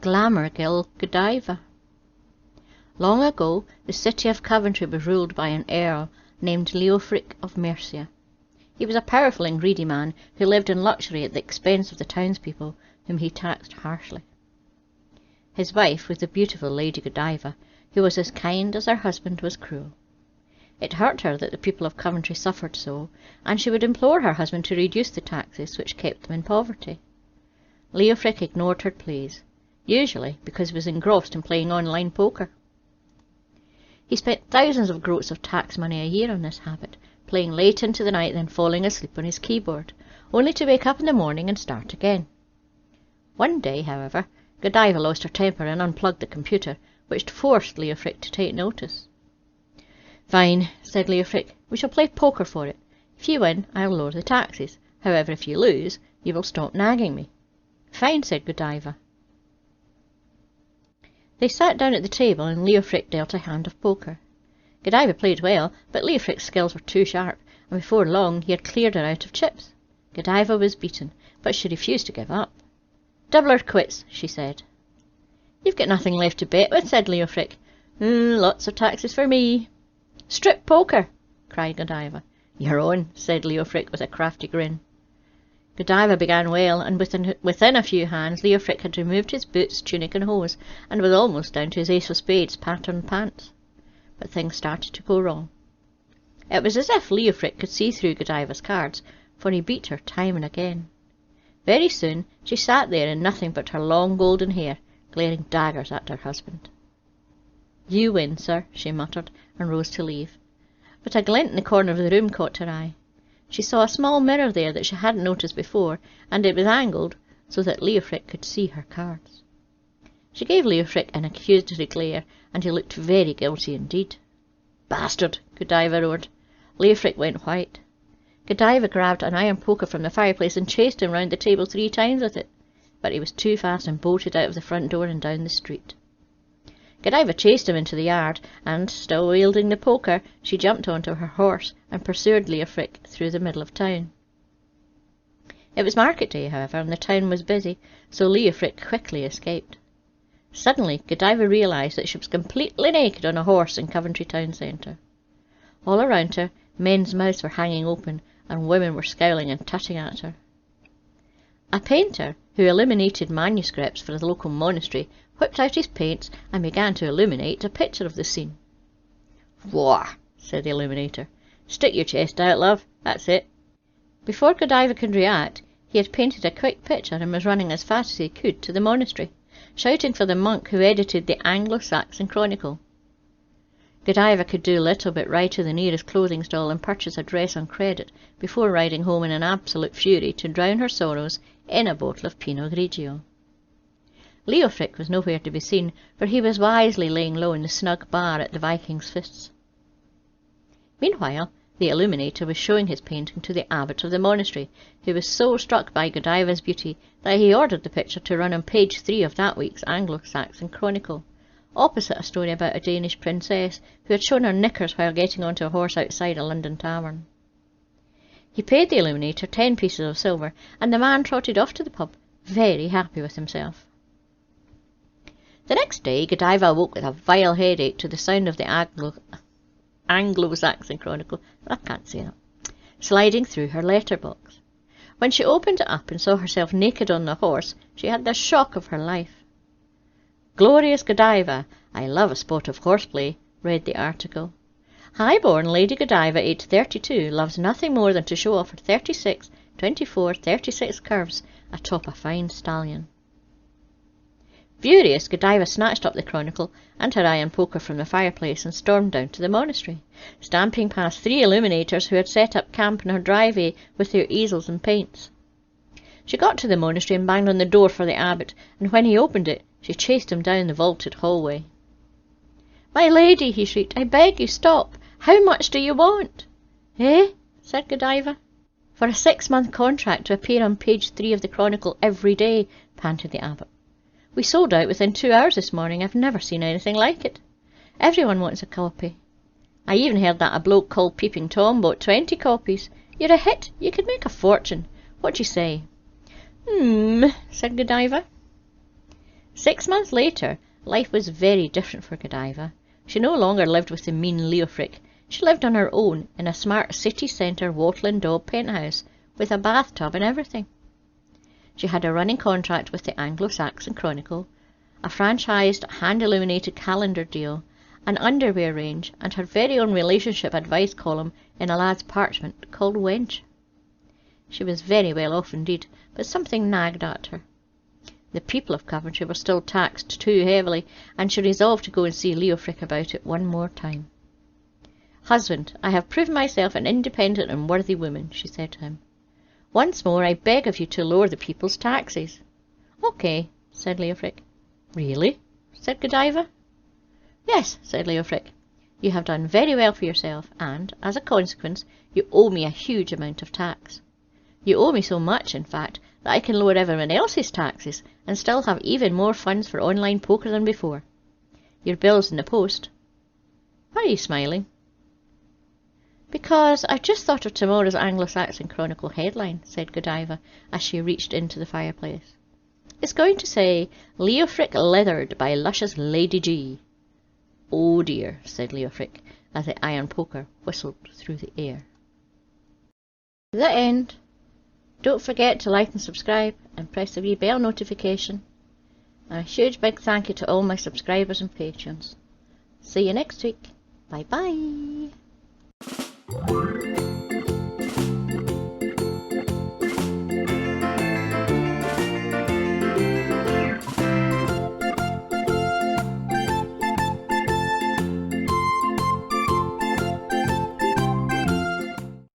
Glamour Godiva. Long ago, the city of Coventry was ruled by an earl named Leofric of Mercia. He was a powerful and greedy man who lived in luxury at the expense of the townspeople, whom he taxed harshly. His wife was the beautiful Lady Godiva, who was as kind as her husband was cruel. It hurt her that the people of Coventry suffered so, and she would implore her husband to reduce the taxes which kept them in poverty. Leofric ignored her pleas, usually because he was engrossed in playing online poker. He spent thousands of groats of tax money a year on this habit, playing late into the night, then falling asleep on his keyboard, only to wake up in the morning and start again. One day, however, Godiva lost her temper and unplugged the computer, which forced Leofric to take notice. "Fine," said Leofric, "we shall play poker for it. If you win, I'll lower the taxes. However, if you lose, you will stop nagging me." "Fine," said Godiva. They sat down at the table, and Leofric dealt a hand of poker. Godiva played well, but Leofric's skills were too sharp, and before long he had cleared her out of chips. Godiva was beaten, but she refused to give up. "Double or quits," she said. "You've got nothing left to bet with," said Leofric. "Lots of taxes for me." "Strip poker," cried Godiva. "Your own," said Leofric with a crafty grin. Godiva began well, and within a few hands Leofric had removed his boots, tunic and hose, and was almost down to his ace of spades patterned pants. But things started to go wrong. It was as if Leofric could see through Godiva's cards, for he beat her time and again. Very soon she sat there in nothing but her long golden hair, glaring daggers at her husband. "You win, sir," she muttered, and rose to leave. But a glint in the corner of the room caught her eye. She saw a small mirror there that she hadn't noticed before, and it was angled so that Leofric could see her cards. She gave Leofric an accusatory glare, and he looked very guilty indeed. "Bastard!" Godiva roared. Leofric went white. Godiva grabbed an iron poker from the fireplace and chased him round the table 3 times with it, but he was too fast and bolted out of the front door and down the street. Godiva chased him into the yard, and, still wielding the poker, she jumped onto her horse and pursued Leofric through the middle of town. It was market day, however, and the town was busy, so Leofric quickly escaped. Suddenly Godiva realised that she was completely naked on a horse in Coventry town centre. All around her, men's mouths were hanging open, and women were scowling and tutting at her. A painter, who illuminated manuscripts for the local monastery, whipped out his paints and began to illuminate a picture of the scene. "Wah!" said the illuminator. "Stick your chest out, love. That's it." Before Godiva could react, he had painted a quick picture and was running as fast as he could to the monastery, shouting for the monk who edited the Anglo-Saxon Chronicle. Godiva could do little but ride to the nearest clothing stall and purchase a dress on credit before riding home in an absolute fury to drown her sorrows in a bottle of Pinot Grigio. Leofric was nowhere to be seen, for he was wisely laying low in the snug bar at the Viking's Fists. Meanwhile, the illuminator was showing his painting to the abbot of the monastery, who was so struck by Godiva's beauty that he ordered the picture to run on page 3 of that week's Anglo-Saxon Chronicle, opposite a story about a Danish princess who had shown her knickers while getting onto a horse outside a London tavern. He paid the illuminator 10 pieces of silver, and the man trotted off to the pub, very happy with himself. The next day Godiva awoke with a vile headache to the sound of the Anglo-Saxon Chronicle, I can't say that, sliding through her letterbox. When she opened it up and saw herself naked on the horse, she had the shock of her life. "Glorious Godiva, I love a spot of horseplay," read the article. "High-born Lady Godiva, aged 32, loves nothing more than to show off her 36, 24, 36 curves atop a fine stallion." Furious, Godiva snatched up the Chronicle and her iron poker from the fireplace and stormed down to the monastery, stamping past 3 illuminators who had set up camp in her driveway with their easels and paints. She got to the monastery and banged on the door for the abbot, and when he opened it, she chased him down the vaulted hallway. "My lady," he shrieked, "I beg you, stop! How much do you want?" "Eh?" said Godiva. "For a 6-month contract to appear on page 3 of the Chronicle every day," panted the abbot. "We sold out within 2 hours this morning. I've never seen anything like it. Everyone wants a copy. I even heard that a bloke called Peeping Tom bought 20 copies. You're a hit. You could make a fortune. What do you say?" Said Godiva. 6 months later, life was very different for Godiva. She no longer lived with the mean Leofric. She lived on her own in a smart city centre Watling Daub penthouse with a bathtub and everything. She had a running contract with the Anglo-Saxon Chronicle, a franchised hand-illuminated calendar deal, an underwear range, and her very own relationship advice column in a lad's parchment called Wench. She was very well off indeed, but something nagged at her. The people of Coventry were still taxed too heavily, and she resolved to go and see Leofric about it one more time. "Husband, I have proved myself an independent and worthy woman," she said to him. "Once more I beg of you to lower the people's taxes." "Okay," said Leofric. "Really?" said Godiva. "Yes," said Leofric. "You have done very well for yourself, and, as a consequence, you owe me a huge amount of tax. You owe me so much, in fact, that I can lower everyone else's taxes and still have even more funds for online poker than before. Your bill's in the post." "Why are you smiling?" "Because I've just thought of tomorrow's Anglo-Saxon Chronicle headline," said Godiva, as she reached into the fireplace. "It's going to say, 'Leofric leathered by luscious Lady G.'" "Oh dear," said Leofric, as the iron poker whistled through the air. The end. Don't forget to like and subscribe, and press the wee bell notification. And a huge big thank you to all my subscribers and patrons. See you next week. Bye bye.